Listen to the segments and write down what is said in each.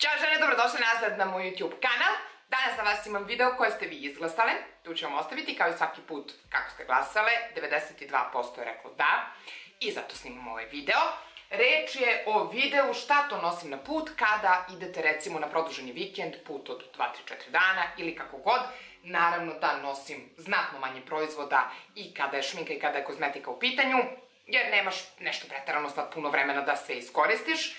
Ćao žene, dobrodošli nazad na moj YouTube kanal. Danas za vas imam video koje ste vi izglasale. Tu ću vam ostaviti kao i svaki put kako ste glasale. 92% je reklo da. I zato snimam ovaj video. Reč je o videu šta to nosim na put kada idete recimo na produženi vikend, put od 2-3-4 dana ili kako god. Naravno da nosim znatno manje proizvoda i kada je šminka i kada je kozmetika u pitanju, jer nemaš nešto preterano sad puno vremena da sve iskoristiš.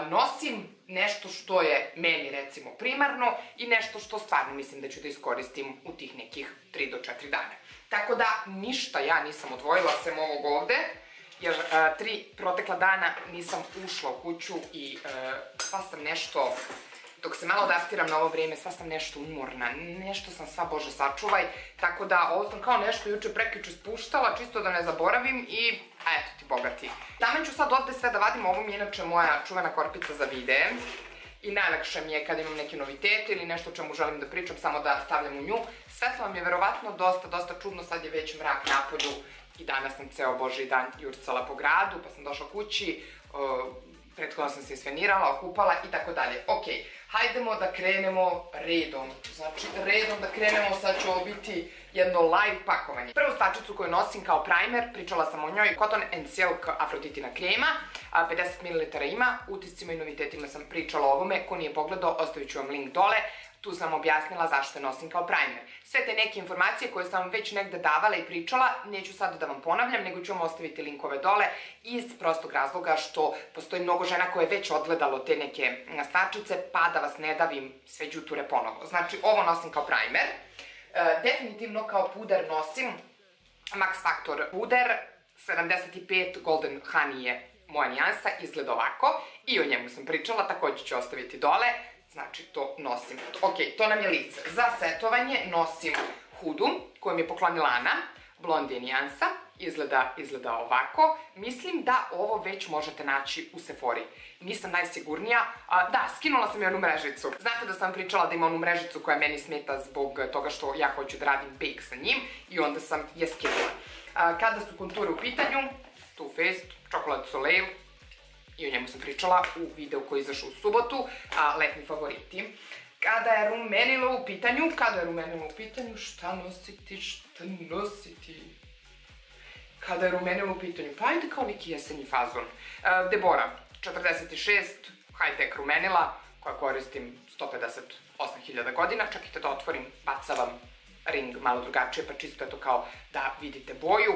Nosim nešto što je meni recimo primarno i nešto što stvarno mislim da ću da iskoristim u tih nekih 3 do 4 dana. Tako da ništa ja nisam odvojila sem ovog ovde, jer 3 protekla dana nisam ušla u kuću i sva sam nešto, dok se malo adaptiram na ovo vrijeme, sva sam nešto umorna, nešto sam sva Bože sačuvaj, tako da ovo sam kao nešto juče prekjuče spuštala, čisto da ne zaboravim i eto ti bogati. Taman ću sad ovde sve da vadim, ovo mi je inače moja čuvena korpica za videe i najlakše mi je kad imam neke novitete ili nešto o čemu želim da pričam, samo da stavljam u nju. Svetlo vam je verovatno dosta čudno, sad je već mrak napolju i danas sam ceo Božji dan jurcala po gradu, pa sam došla kući, prethodno sam se isfenirala, okupala i tako dalje. Ok, hajdemo da krenemo redom. Znači, redom da krenemo, sad će ovo biti jedno live pakovanje. Prvu stvačicu koju nosim kao primer, pričala sam o njoj, Cotton & Silk Afroditina krema, 50 ml ima, utiscima i novitetima sam pričala o ovome, ko nije pogledao, ostavit ću vam link dole. Tu sam objasnila zašto je nosim kao primer. Sve te neke informacije koje sam vam već negde davala i pričala, neću sad da vam ponavljam, nego ću vam ostaviti linkove dole iz prostog razloga što postoji mnogo žena koje je već odgledalo te neke stvačice, pa da vas ne davim sve đuture ponovo. Znači, ovo nosim kao primer. Definitivno kao puder nosim Max Factor puder, 75 Golden Honey je moja nijansa, izgleda ovako i o njemu sam pričala, također ću ostaviti dole. Znači, to nosim. Ok, to nam je lice. Za setovanje nosim hudu, koju mi je poklonila Ana, blondije nijansa, izgleda ovako. Mislim da ovo već možete naći u Sephori. Nisam najsigurnija. Da, skinula sam i onu mrežicu. Znate da sam pričala da ima onu mrežicu koja meni smeta zbog toga što ja hoću da radim bake sa njim i onda sam je skinula. Kada su konture u pitanju, Too Faced, Chocolate Soleil, i o njemu sam pričala u videu koji je izašao u subotu, letni favoriti. Kada je rumenilo u pitanju, šta nositi? Kada je rumenilo u pitanju, pa ajde kao neki jesenji fazon. Debora, 46, high-tech rumenila, koja koristim 158.000 godina, čekajte da otvorim, baca vam ring malo drugačije, pa čisto je to kao da vidite boju.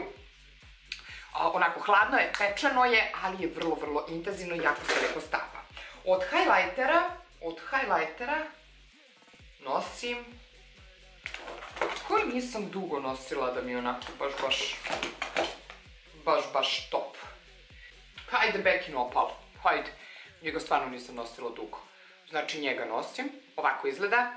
Onako hladno je, pečeno je, ali je vrlo intenzivno i jako se lepo stapa. Od highlightera nosim, koji nisam dugo nosila da mi je onako baš top. Hajde Beckin Opal, hajde, njega stvarno nisam nosila dugo. Znači njega nosim, ovako izgleda,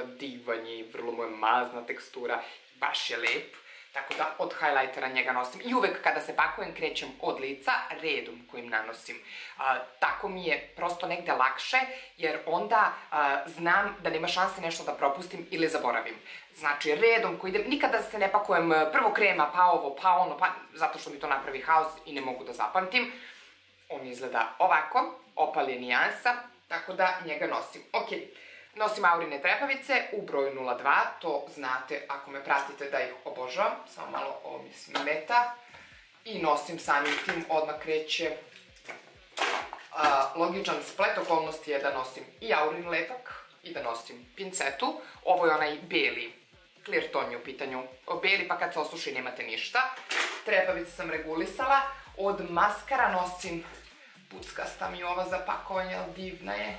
divan je i vrlo mu je mazna tekstura, baš je lep. Tako da od highlightera njega nosim i uvek kada se pakujem krećem od lica redom kojim nanosim. Tako mi je prosto negde lakše jer onda znam da nema šanse nešto da propustim ili zaboravim. Znači redom koji idem, nikada se ne pakujem prvo krema pa ovo pa ono pa zato što mi to napravi haos i ne mogu da zapamtim. On izgleda ovako, opal je nijansa, tako da njega nosim. Ok. Nosim Aurine trepavice u broju 02, to znate ako me pratite da ih obožavam, samo malo ovo mi smeta. I nosim samim tim, odmah kreće logičan splet okolnosti je da nosim i Aurin lepak i da nosim pincetu. Ovo je onaj beli, clear tone je u pitanju, beli pa kad se osuši nemate ništa. Trepavice sam regulisala, od maskara nosim, puckasta mi ova za pakovanje, ali divna je.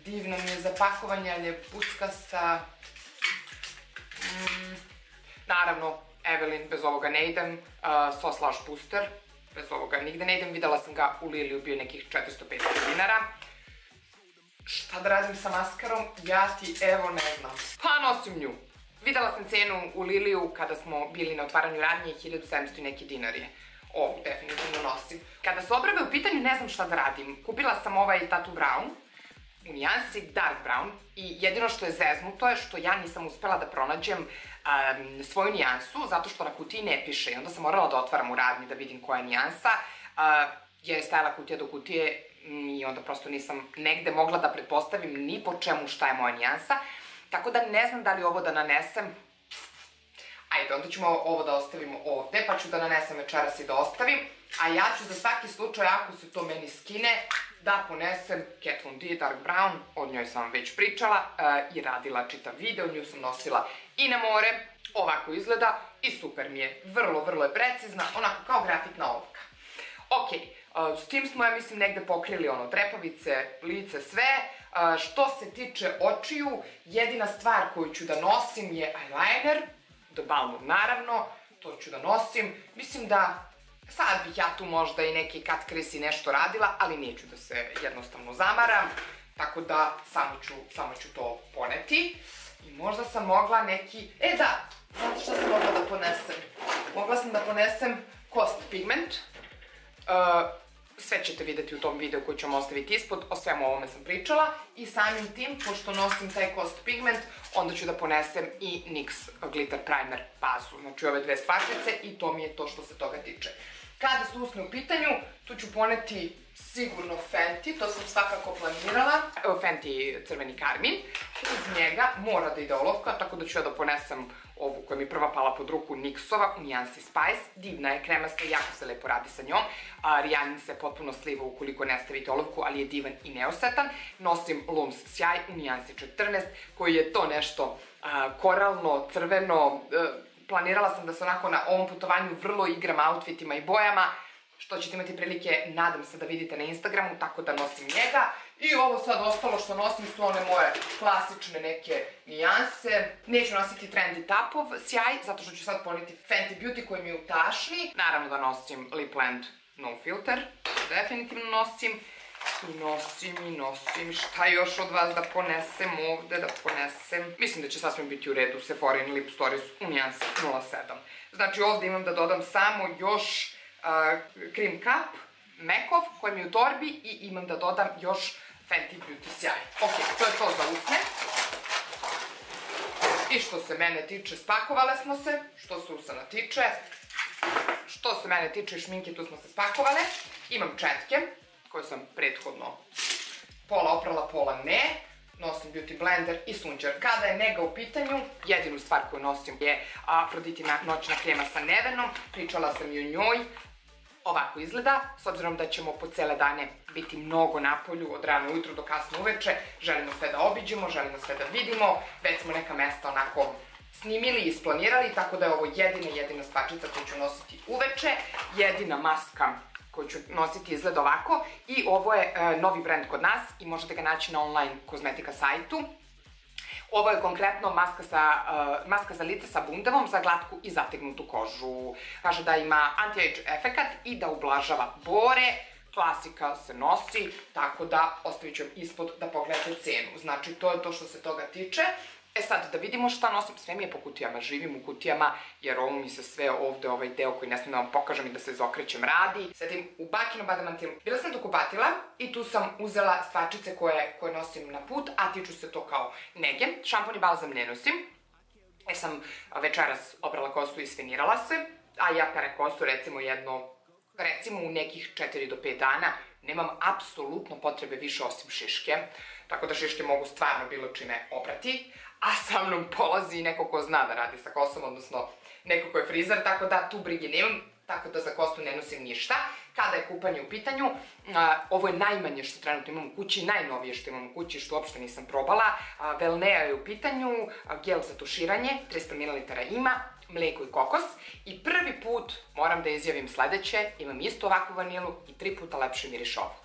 Divno mi je za pakovanje, ali je puckasta. Naravno, Evelyn, bez ovoga ne idem. Sauce Lush Booster, bez ovoga nigde ne idem. Videla sam ga u Liliju, bio nekih 400-500 dinara. Šta da radim sa maskarom? Ja ti evo ne znam. Pa nosim nju. Videla sam cenu u Liliju kada smo bili na otvaranju radnje, 1700 i neki dinar je. Ovu definitivno nosim. Kada su obrve u pitanju, ne znam šta da radim. Kupila sam ovaj Tattoo Brown u nijansi dark brown i jedino što je zeznuto je što ja nisam uspela da pronađem svoju nijansu zato što na kutiji ne piše i onda sam morala da otvaram u radnji da vidim koja je nijansa. Je stajala kutija do kutije, i onda prosto nisam negde mogla da pretpostavim ni po čemu šta je moja nijansa, tako da ne znam da li ovo da nanesem. Ajde, onda ćemo ovo da ostavimo ovde, pa ću da nanesem večeras i da ostavim, a ja ću za svaki slučaj, ako se to meni skine, da ponesem Kat Von D Dark Brown, od njoj sam vam već pričala i radila čitav video, nju sam nosila i na more, ovako izgleda i super mi je, vrlo je precizna, onako kao grafitna olovka. Ok, s tim smo, ja mislim, negde pokrili ono, trepavice, lice, sve. Što se tiče očiju, jedina stvar koju ću da nosim je eyeliner, do Balmain naravno, to ću da nosim. Mislim da sad bih ja tu možda i neki cut crease i nešto radila, ali neću da se jednostavno zamaram, tako da samo ću to poneti. I možda sam mogla neki... da, znate šta sam mogla da ponesem? Mogla sam da ponesem Cost Pigment. Sve ćete videti u tom videu koji ću vam ostaviti ispod, o svemu ovome sam pričala i samim tim, pošto nosim taj Cost Pigment, onda ću da ponesem i NYX Glitter Primer bazu, znači ove dve stvarčice i to mi je to što se toga tiče. Kada su usne u pitanju, tu ću poneti sigurno Fenty, to sam svakako planirala, Fenty crveni karmin, uz njega mora da ide olovka, tako da ću ja da ponesem ovu koja mi prva pala pod ruku, NYX-ova u nijansi Spice, divna je, kremasta, jako se lepo radi sa njom, rijanin se potpuno sliva ukoliko ne stavite olovku, ali je divan i neosetan. Nosim Lums Sjaj u nijansi 14, koji je to nešto koralno, crveno, planirala sam da se onako na ovom putovanju vrlo igram outfitima i bojama, što ćete imati prilike, nadam se, da vidite na Instagramu, tako da nosim njega. I ovo sad ostalo što nosim su one moje klasične neke nijanse. Neću nositi Trendy Tapov sjaj, zato što ću sad poneti Fenty Beauty koji mi je u tašni. Naravno da nosim Lipland No Filter, definitivno nosim. I nosim, šta još od vas da ponesem ovde, da ponesem. Mislim da će sasvim biti u redu Sephorin Lip Stories u nijansi 07. Znači ovde imam da dodam samo još Cream Cup, Mekov, koji mi je u torbi i imam da dodam još Fenty Beauty sjaj. Ok, to je to za usne. I što se mene tiče, spakovale smo se, što se usana tiče. Što se mene tiče šminke, tu smo se spakovale. Imam četke, koje sam prethodno pola oprala, pola ne. Nosim Beauty Blender i sunđer. Kada je nega u pitanju, jedinu stvar koju nosim je Afroditina noćna krema sa Nevenom. Pričala sam i o njoj. Ovako izgleda, s obzirom da ćemo po cele dane biti mnogo na polju, od rano ujutru do kasno uveče. Želimo sve da obiđemo, želimo sve da vidimo. Već smo neka mesta onako snimili i isplanirali, tako da je ovo jedina stvarčica koju ću nositi uveče. Jedina maska koju ću nositi izgleda ovako i ovo je novi brend kod nas i možete ga naći na online kozmetika sajtu. Ovo je konkretno maska za lice sa bundevom za glatku i zategnutu kožu. Kaže da ima anti-age efekat i da ublažava bore. Klasika se nosi, tako da ostavit ću vam ispod da pogledate cenu. Znači, to je to što se toga tiče. E sad, da vidimo šta nosim, sve mi je po kutijama, živim u kutijama, jer ovo mi se sve ovde, ovaj deo koji ne smijem da vam pokažem i da se izokrećem radi. Sedim u Bakino Badamantilu. Bila sam do kupatila i tu sam uzela stvarčice koje nosim na put, a tiču se to kao nege. Šampon i balzam ne nosim, jer sam večeras obrala kosu i sfenirala se, a ja pere kosu recimo u nekih 4 do 5 dana. Nemam apsolutno potrebe više osim šiške, tako da šiške mogu stvarno bilo čime oprati, a sa mnom polazi neko ko zna da radi sa kosom, odnosno neko ko je frizer, tako da tu brige nemam, tako da za kosu ne nosim ništa. Kada je kupanje u pitanju, ovo je najmanje što trenutno imam u kući, najnovije što imam u kući, što uopšte nisam probala. Velnea je u pitanju, gel za tuširanje, 300 ml ima, mlijeko i kokos. I prvi put moram da izjavim sledeće, imam istu ovakvu vanilu i 3 puta lepše miriš ovo.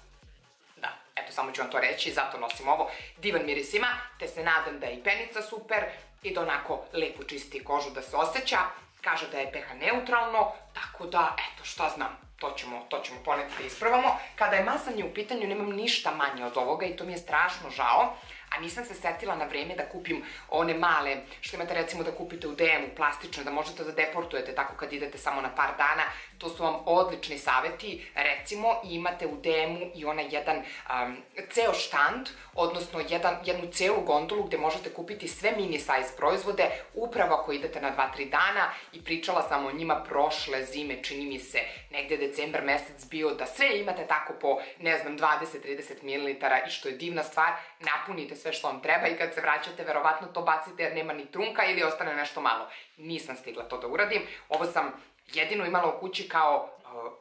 Da, eto, samo ću vam to reći, zato nosim ovo. Divan miris ima, te se nadam da je i penica super i da onako lepo čisti kožu da se osjeća. Kaže da je pH neutralno, tako da, eto, šta znam, to ćemo poneti da isprobamo. Kada je mazanje u pitanju, nemam ništa manje od ovoga i to mi je strašno žao, a nisam se setila na vreme da kupim one male, što imate recimo da kupite u DM-u, plastične, da možete da deportujete tako kad idete samo na par dana. To su vam odlični saveti. Recimo, imate u DM-u i onaj jedan ceo štand, odnosno jednu celu gondolu gde možete kupiti sve mini size proizvode, upravo ako idete na 2-3 dana, i pričala sam o njima prošle zime, čini mi se, negde decembar mesec bio, da sve imate tako po, ne znam, 20-30 ml, i što je divna stvar, napunite sve što vam treba i kad se vraćate, verovatno to bacite jer nema ni trunka ili ostane nešto malo. Nisam stigla to da uradim. Ovo sam jedino imala u kući kao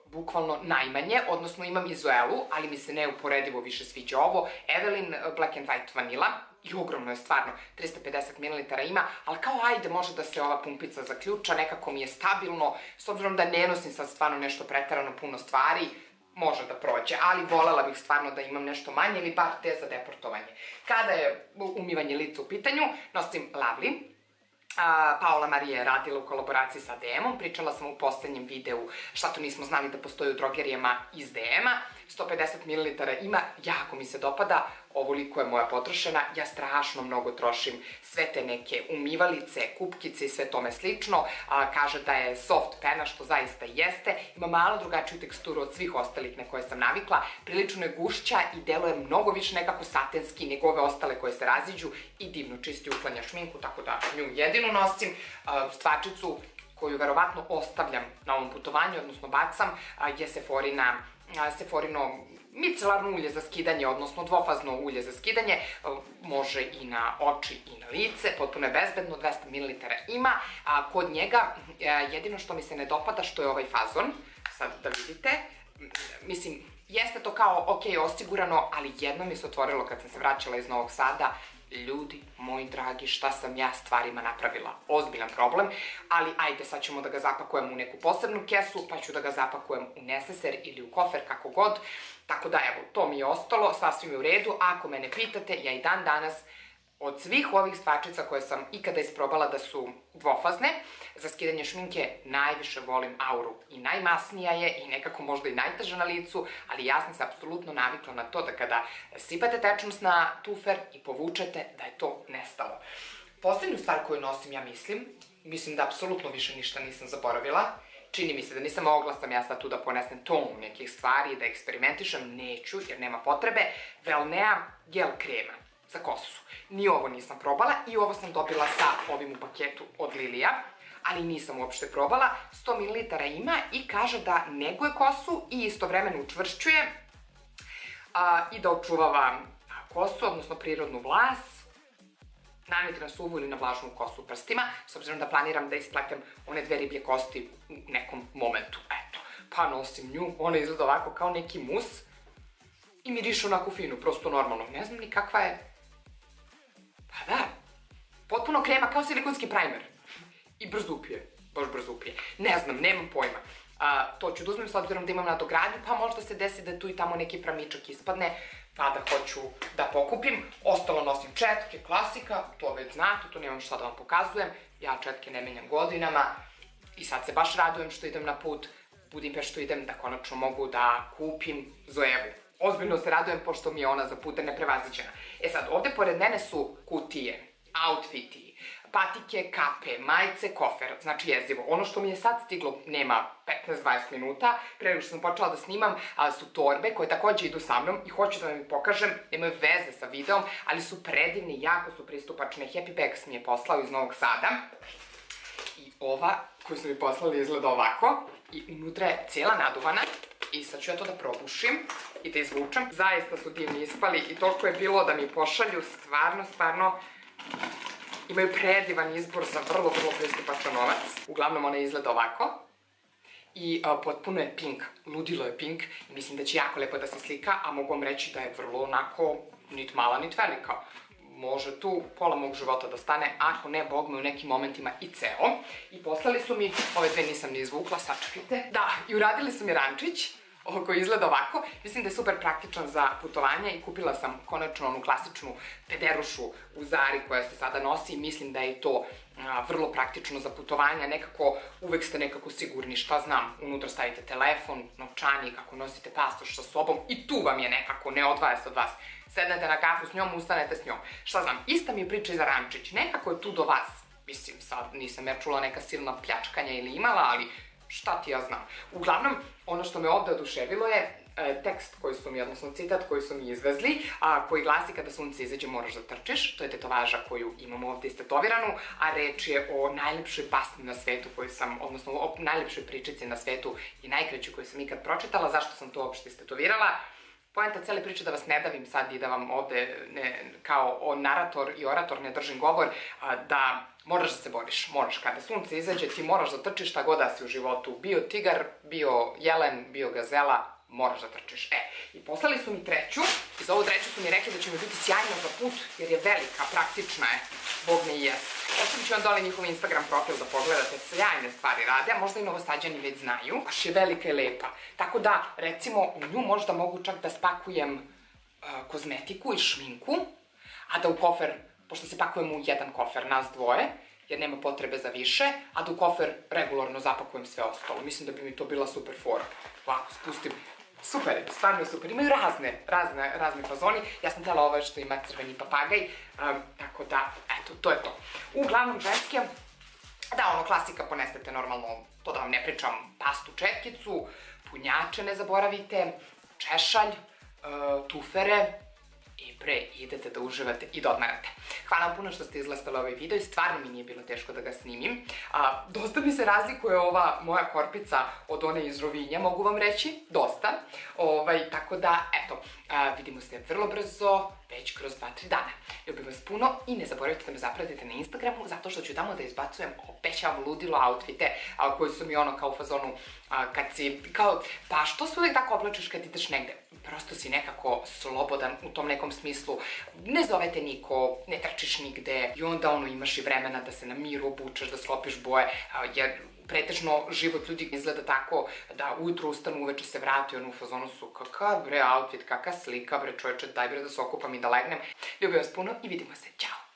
bukvalno najmanje, odnosno imam Izoelu, ali mi se neuporedivo više sviđa ovo. Evelyn Black and White Vanilla, i ogromno je stvarno, 350 ml ima, ali kao ajde, može da se ova pumpica zaključa, nekako mi je stabilno, s obzirom da ne nosim sad stvarno nešto preterano puno stvari, može da prođe, ali volela bih stvarno da imam nešto manje ili bar te za deportovanje. Kada je umivanje lica u pitanju, nosim Lovely. Paola Marija je radila u kolaboraciji sa DM-om, pričala sam u poslednjem videu šta to nismo znali da postoji u drogerijama iz DM-a. 150 ml ima, jako mi se dopada, ovoliko je moja potrošena, ja strašno mnogo trošim sve te neke umivalice, kupkice i sve tome slično. Kaže da je soft pena, što zaista jeste, ima malo drugačiju teksturu od svih ostalih na koje sam navikla, prilično je gušća i deluje mnogo više nekako satenski nego ove ostale koje se raziđu, i divno čisti, uklanja šminku, tako da nju jedinu nosim. Stvarčicu koju verovatno ostavljam na ovom putovanju, odnosno bacam, je Sephorino micelarno ulje za skidanje, odnosno dvofazno ulje za skidanje, može i na oči i na lice, potpuno je bezbedno, 200 ml ima, a kod njega jedino što mi se ne dopada što je ovaj fazon, sad da vidite, mislim, jeste to kao ok, osigurano, ali jedno mi se otvorilo kad sam se vraćala iz Novog Sada. Ljudi moji dragi, šta sam ja stvarima napravila? Ozbiljan problem, ali ajde, sad ćemo da ga zapakujem u neku posebnu kesu, pa ću da ga zapakujem u neseser ili u kofer, kako god. Tako da, evo, to mi je ostalo, sasvim je u redu. Ako mene pitate, ja i dan danas od svih ovih stvarčica koje sam ikada isprobala da su dvofazne, za skidanje šminke najviše volim Auru, i najmasnija je i nekako možda i najteža na licu, ali ja sam se apsolutno navikla na to da kada sipate tečnost na tufer i povučete, da je to nestalo. Poslednju stvar koju nosim, ja mislim da apsolutno više ništa nisam zaboravila. Čini mi se da nisam mogla sam ja sad tu da ponesem tonu nekih stvari, da eksperimentišem, neću jer nema potrebe. Wellnea gel krema za kosu. Ni ovo nisam probala i ovo sam dobila sa ovim u paketu od Lilija, ali nisam uopšte probala. 100 ml ima i kaže da neguje kosu i istovremeno učvršćuje i da očuvava kosu, odnosno prirodnu vlas. Naneti na suvu ili na vlažnu kosu u prstima, s obzirom da planiram da ispletem one 2 riblje kosti u nekom momentu. Eto, pa nosim nju, ona izgleda ovako kao neki mus i miriše onako fino, prosto normalno. Ne znam ni kakva je. Pa da, potpuno krema, kao silikonski primer. I brzupije, baš brzupije. Ne znam, nemam pojma. To ću da uzmem s obzirom da imam nadogradnju, pa možda se desi da tu i tamo neki pramičak ispadne, pa da hoću da pokupim. Ostalo nosim četke, klasika, to već znate, to nemam šta da vam pokazujem. Ja četke ne menjam godinama i sad se baš radujem što idem na put Budimpeštu, idem da konačno mogu da kupim Zoevu. Ozbiljno se radujem pošto mi je ona za puta neprevaziđena. E sad, ovde pored mene su kutije, outfiti, patike, kape, majice, kofer, znači jezivo. Ono što mi je sad stiglo, nema 15-20 minuta, pre nego što sam počela da snimam, su torbe koje takođe idu sa mnom i hoću da vam ih pokažem, nemaju veze sa videom, ali su predivni, jako su pristupačne. Happy Bags mi je poslao iz Novog Sada. I ova koju su mi poslali izgleda ovako i unutra je cijela naduvana. I sad ću ja to da probušim i da izvučem. Zaista su divni ispali i toliko je bilo da mi pošalju, stvarno imaju predivan izbor za vrlo pristupačan novac. Uglavnom ona izgleda ovako. I potpuno je pink, ludilo je pink. Mislim da će jako lepo da se slika, a mogu vam reći da je vrlo onako nit mala, nit velika. Može tu pola mog života da stane, ako ne, bog me u nekim momentima i ceo. I poslali su mi, ove dve nisam ni izvukla, sačekajte. Da, i uradili su mi rančić. koji izgleda ovako. Mislim da je super praktičan za putovanje i kupila sam konačno onu klasičnu pederušu u Zari koja se sada nosi i mislim da je to vrlo praktično za putovanja. Nekako, uvek ste nekako sigurni, šta znam, unutra stavite telefon, novčanik, ako nosite pasoš sa sobom i tu vam je nekako, ne odvaja se od vas. Sednete na kafu s njom, ustanete s njom. Šta znam, ista mi je priča i za rančić, nekako je tu do vas. Mislim, sad nisam ja čula neka silna pljačkanja ili imala, ali šta ti ja znam. Uglavnom, ono što me ovde oduševilo je tekst koji su mi, odnosno citat koji su mi izvezli, koji glasi kada sunce izađe moraš da trčiš. To je tetovaža koju imam ovde istetoviranu, a reč je o najlepšoj basni na svetu koju sam, odnosno o najlepšoj pričici na svetu i najkraću koju sam ikad pročitala. Zašto sam to uopšte istetovirala? Poenta cele priče da vas ne davim sad i da vam ovde kao narator i orator ne držim govor, da moraš da se boriš, moraš. Kada sunce izađe ti moraš da trčiš šta god da si u životu. Bio tigar, bio jelen, bio gazela, moraš da trčiš. I poslali su mi treću i za ovu treću su mi rekli da će mi biti sjajna za put jer je velika, praktična je, bog ne i jes. Ostavit ću vam dole njihov Instagram profil da pogledate, sjajne stvari rade, a možda i Novosađani već znaju. Baš je velika i lepa. Tako da, recimo, u nju možda mogu čak da spakujem kozmetiku i šminku, a da u kofer, pošto se pakujemo u jedan kofer, nas dvoje, jer nema potrebe za više, a da u kofer regularno zapakujem sve ostalo. Mislim da bi mi to bila super fora. Ovako, spustim. Super je, stvarno je super. Imaju razni fazoni. Ja sam htjela ovo što ima crveni papagaj, tako da, eto, to je to. Uglavnom, ženske, da, ono, klasika, ponesete normalno, to da vam ne pričam, pastu, četkicu, punjače ne zaboravite, češalj, tufere, i pre idete da uživate i da odmarate. Hvala vam puno što ste izlastali ovaj video i stvarno mi nije bilo teško da ga snimim. Dosta mi se razlikuje ova moja korpica od one iz Rovinja, mogu vam reći, dosta. Tako da, eto, vidimo se vrlo brzo, već kroz 2-3 dana. Ljubim vas puno i ne zaboravite da me zapratite na Instagramu, zato što ću tamo da izbacujem, obećavam, ludilo outfite, koji su mi ono kao u fazonu, kad si, kao, pa što se uvek tako oblačiš kad ideš negde? Prosto si nekako slobodan u tom nekom smislu, ne zovete niko, ne trčiš nigde i onda ono imaš i vremena da se na miru obučeš, da sklopiš boje, jer pretežno život ljudi izgleda tako da ujutru ustanu, uveče se vrati, ono u fazonu su kakav bre outfit, kakva slika bre čoveče, daj bre da se okupam i da legnem. Ljubim vas puno i vidimo se, ćao!